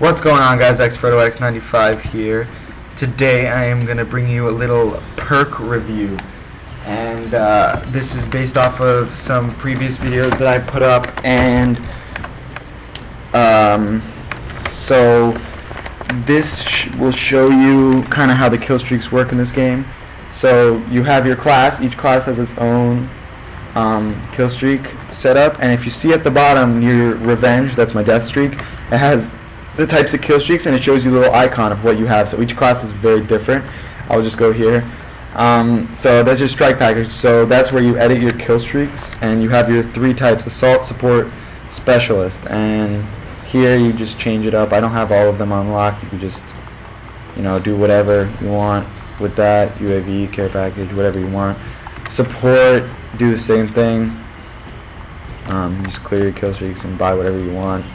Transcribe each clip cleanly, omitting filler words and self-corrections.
What's going on, guys? XFrodoX95 here. Today I am going to bring you a little perk review, and this is based off of some previous videos that I put up, and so this will show you kind of how the kill streaks work in this game. So you have your class. Each class has its own kill streak setup, and if you see at the bottom your revenge, that's my death streak, it has the types of kill streaks, and it shows you a little icon of what you have. So each class is very different. I'll just go here. So that's your strike package. So that's where you edit your kill streaks, and you have your three types: assault, support, specialist. And here you just change it up. I don't have all of them unlocked. You can just, do whatever you want with that. UAV, care package, whatever you want. Support, do the same thing. You just clear your kill streaks and buy whatever you want.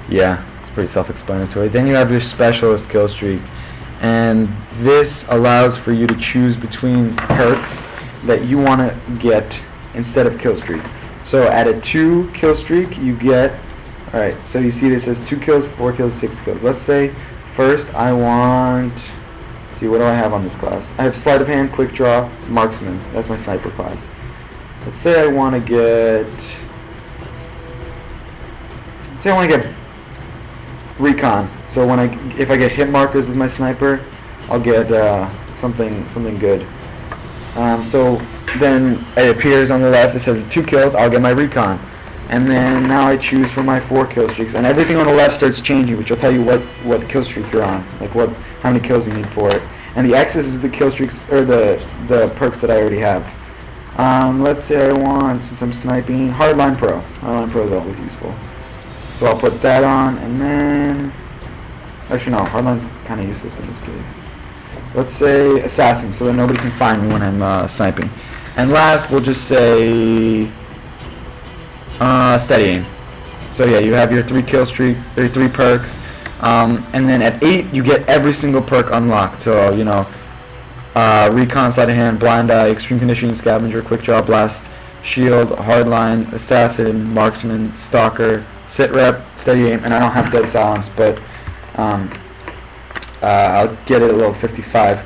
Yeah, it's pretty self-explanatory. Then you have your specialist kill streak, and this allows for you to choose between perks that you want to get instead of kill streaks. So at a 2 kill streak you get, alright, so you see this says 2 kills, 4 kills, 6 kills. Let's say first I want, see, what do I have on this class? I have sleight of hand, quick draw, marksman. That's my sniper class. Let's say I want to get, recon. So if I get hit markers with my sniper, I'll get something good. So then it appears on the left. It says 2 kills. I'll get my recon, and then now I choose for my 4 kill streaks, and everything on the left starts changing, which will tell you what kill streak you're on, like how many kills you need for it. And the X's is the kill streaks, or the perks that I already have. Let's say I want, since I'm sniping, hardline pro. Hardline pro is always useful. So I'll put that on, and then, actually no, hardline's kind of useless in this case. Let's say assassin, so that nobody can find me when I'm sniping. And last, we'll just say steady aim. So yeah, you have your 3 kill streak, or 3 perks, and then at 8 you get every single perk unlocked. So recon, sleight of hand, blind eye, extreme conditioning, scavenger, quick draw, blast, shield, hardline, assassin, marksman, stalker, sit rep, steady aim, and I don't have dead silence, but I'll get it at level 55.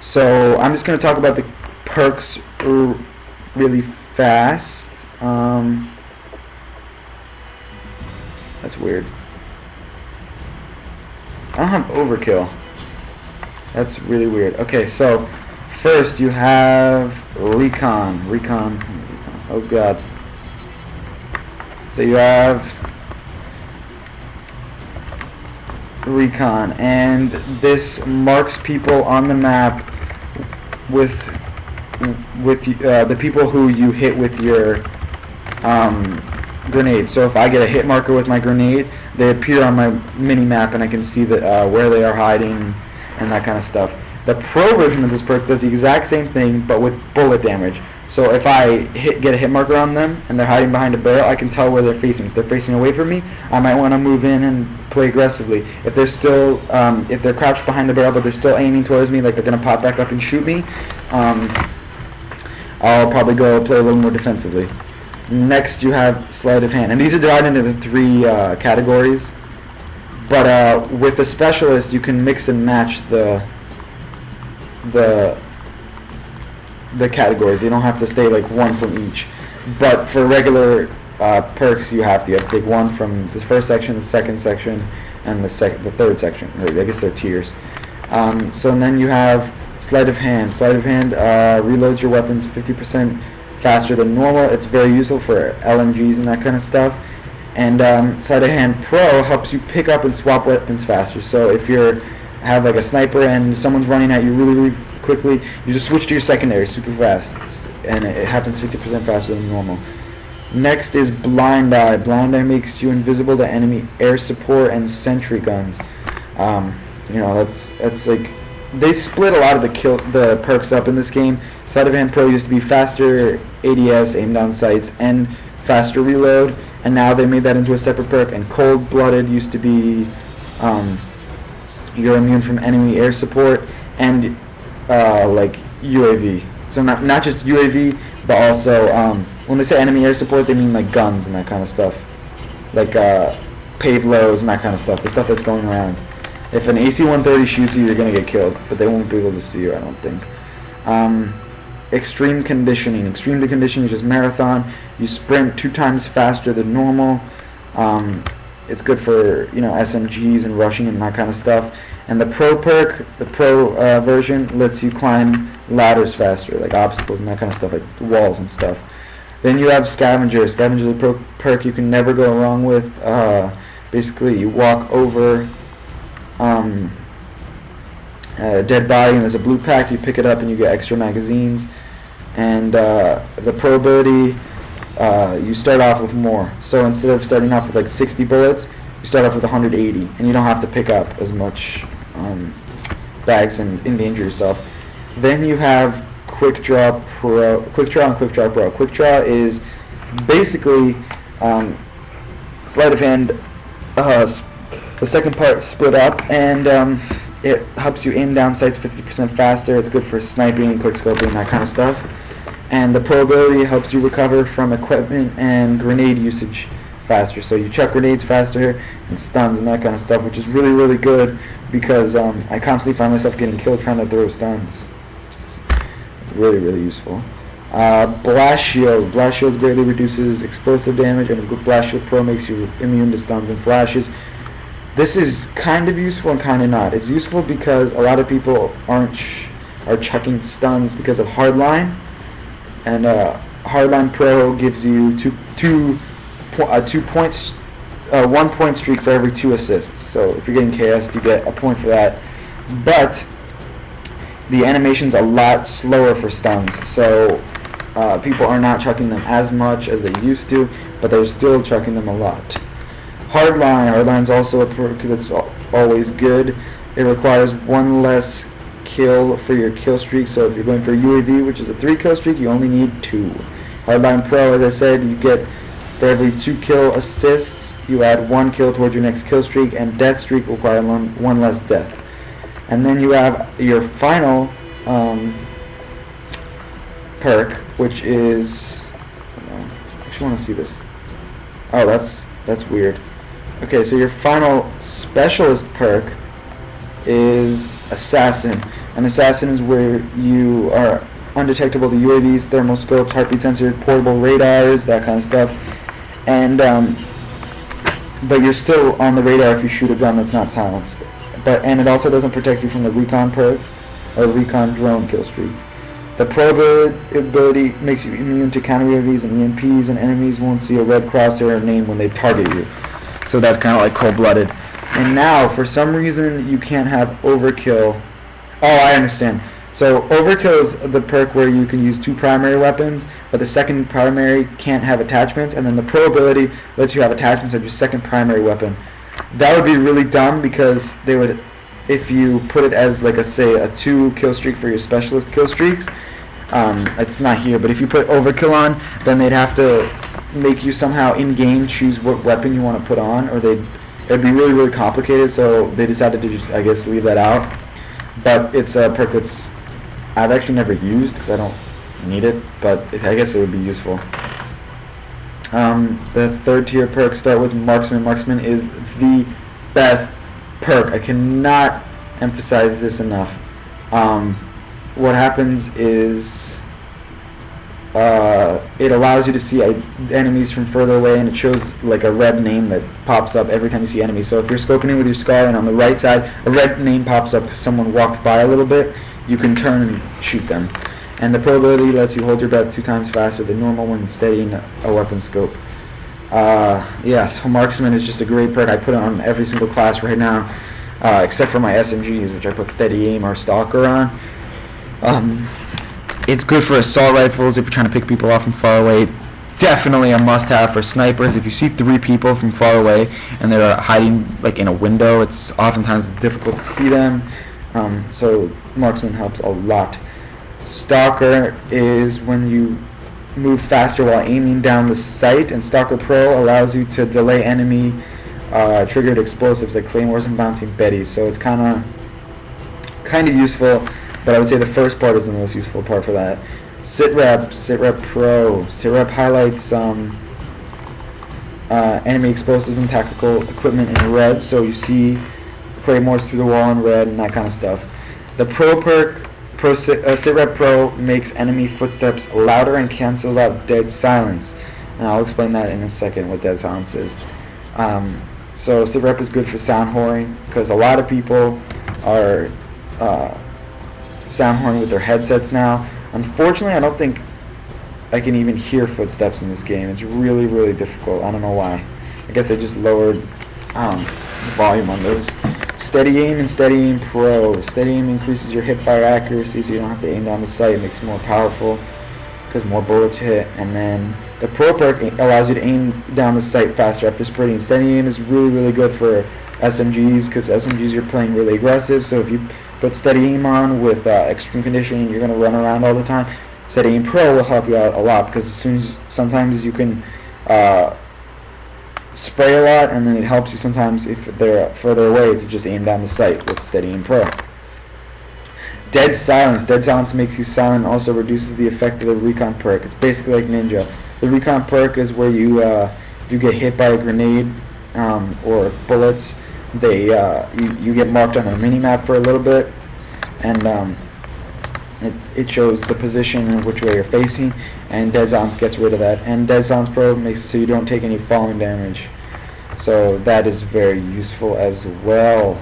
So I'm just going to talk about the perks really fast. That's weird. I don't have overkill. That's really weird. Okay, so first you have recon. Oh god. So you have recon, and this marks people on the map with the people who you hit with your grenade. So if I get a hit marker with my grenade, they appear on my mini map, and I can see where they are hiding and that kind of stuff. The pro version of this perk does the exact same thing, but with bullet damage. So if I get a hit marker on them and they're hiding behind a barrel, I can tell where they're facing. If they're facing away from me, I might want to move in and play aggressively. If they're still, if they're crouched behind the barrel but they're still aiming towards me, like they're gonna pop back up and shoot me, I'll probably go play a little more defensively. Next, you have sleight of hand, and these are divided into 3 categories. But with the specialist, you can mix and match the categories. You don't have to stay like one from each. But for regular perks, you have to take one from the first section, the second section, and the third section. I guess they're tiers. So then you have sleight of hand. Sleight of hand reloads your weapons 50% faster than normal. It's very useful for LMGs and that kind of stuff. And sleight of hand pro helps you pick up and swap weapons faster. So if you have like a sniper and someone's running at you really quickly, you just switch to your secondary super fast, and it happens 50% faster than normal. Next is blind eye. Blind eye makes you invisible to enemy air support and sentry guns. That's like, they split a lot of the perks up in this game. Sleight of hand pro used to be faster ADS, aim down sights, and faster reload, and now they made that into a separate perk. And cold blooded used to be you're immune from enemy air support and like UAV. So not just UAV, but also when they say enemy air support, they mean like guns and that kind of stuff, like paved lows and that kind of stuff, the stuff that's going around. If an AC-130 shoots you, you're going to get killed, but they won't be able to see you, I don't think. Extreme conditioning. Extreme conditioning is just marathon. You sprint 2 times faster than normal. It's good for, you know, SMGs and rushing and that kind of stuff. And the Pro perk, the Pro version, lets you climb ladders faster, like obstacles and that kind of stuff, like walls and stuff. Then you have Scavenger. Scavenger is a Pro perk you can never go wrong with. Basically, you walk over a dead body and there's a blue pack. You pick it up and you get extra magazines. And the Pro ability, you start off with more. So instead of starting off with like 60 bullets, you start off with 180, and you don't have to pick up as much bags and endanger yourself. Then you have Quick Draw Pro, Quick Draw and Quick Draw Pro. Quick Draw is basically sleight of hand, the second part split up, and it helps you aim down sights 50% faster. It's good for sniping and quick scoping and that kind of stuff. And the Pro ability helps you recover from equipment and grenade usage faster. So you chuck grenades faster and stuns and that kind of stuff, which is really, really good because I constantly find myself getting killed trying to throw stuns. Really, really useful. Blast Shield. Blast Shield greatly reduces explosive damage, and Blast Shield Pro makes you immune to stuns and flashes. This is kind of useful and kind of not. It's useful because a lot of people are chucking stuns because of Hardline, and Hardline Pro gives you 1 point streak for every 2 assists. So if you're getting KS'd, you get a point for that. But the animation's a lot slower for stuns, so people are not chucking them as much as they used to, but they're still chucking them a lot. Hardline's also a perk that's always good. It requires 1 less kill for your kill streak, so if you're going for UAV, which is a 3 kill streak, you only need 2. Hardline Pro, as I said, you get for every 2 kill assists, you add 1 kill towards your next kill streak, and death streak requires 1 less death. And then you have your final perk, which is, I actually want to see this. Oh, that's weird. Okay, so your final specialist perk is Assassin. An Assassin is where you are undetectable to UAVs, thermal scopes, heartbeat sensors, portable radars, that kind of stuff. And but you're still on the radar if you shoot a gun that's not silenced. And it also doesn't protect you from the recon perk or the recon drone kill streak. The Pro ability makes you immune to counter UAVs and EMPs, and enemies won't see a red crosshair or name when they target you. So that's kind of like cold-blooded. And now, for some reason, you can't have Overkill. Oh, I understand. So Overkill is the perk where you can use 2 primary weapons, but the second primary can't have attachments, and then the Pro ability lets you have attachments of your second primary weapon. That would be really dumb because they would, if you put it as like a 2 kill streak for your specialist kill streaks, it's not here, but if you put Overkill on, then they'd have to make you somehow in-game choose what weapon you want to put on, or it'd be really, really complicated, so they decided to just, I guess, leave that out. But it's a perk that's I've actually never used because I don't need it, but I guess it would be useful. The 3rd tier perks start with Marksman. Marksman is the best perk. I cannot emphasize this enough. What happens is it allows you to see enemies from further away, and it shows like a red name that pops up every time you see enemies. So if you're scoping in with your Scar and on the right side a red name pops up because someone walked by a little bit, you can turn and shoot them. And the Pro ability lets you hold your breath 2 times faster than normal when steadying a weapon scope. So Marksman is just a great perk. I put it on every single class right now, except for my SMGs, which I put Steady Aim or Stalker on. It's good for assault rifles if you're trying to pick people off from far away. Definitely a must-have for snipers. If you see 3 people from far away and they're hiding like in a window, it's oftentimes difficult to see them. So Marksman helps a lot. Stalker is when you move faster while aiming down the sight, and Stalker Pro allows you to delay enemy triggered explosives like claymores and bouncing betties. So it's kind of useful, but I would say the first part is the most useful part for that. Sitrep Pro. Sitrep highlights enemy explosive and tactical equipment in red, so you see claymores through the wall in red and that kind of stuff. The Pro perk, Sit Rep Pro, makes enemy footsteps louder and cancels out dead silence. And I'll explain that in a second, what dead silence is. So Sit Rep is good for sound whoring, because a lot of people are sound whoring with their headsets now. Unfortunately, I don't think I can even hear footsteps in this game. It's really, really difficult. I don't know why. I guess they just lowered volume on those. Steady Aim and Steady Aim Pro. Steady Aim increases your hipfire accuracy, so you don't have to aim down the sight. It makes it more powerful because more bullets hit. And then the Pro perk allows you to aim down the sight faster after spraying. Steady Aim is really, really good for SMGs, because SMGs you're playing really aggressive. So if you put Steady Aim on with extreme conditioning, you're going to run around all the time. Steady Aim Pro will help you out a lot, because sometimes you can spray a lot, and then it helps you sometimes if they're further away to just aim down the sight with Steady Aim Pro. Dead Silence. Dead Silence makes you silent and also reduces the effect of the Recon perk. It's basically like Ninja. The Recon perk is where you if you get hit by a grenade or bullets, you get marked on the minimap for a little bit, and it shows the position and which way you're facing, and Dead Silence gets rid of that. And Dead Silence Pro makes it so you don't take any falling damage. So that is very useful as well.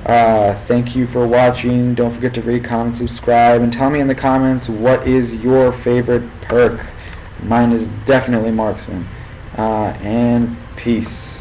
Thank you for watching. Don't forget to rate, comment, subscribe, and tell me in the comments what is your favorite perk. Mine is definitely Marksman. And peace.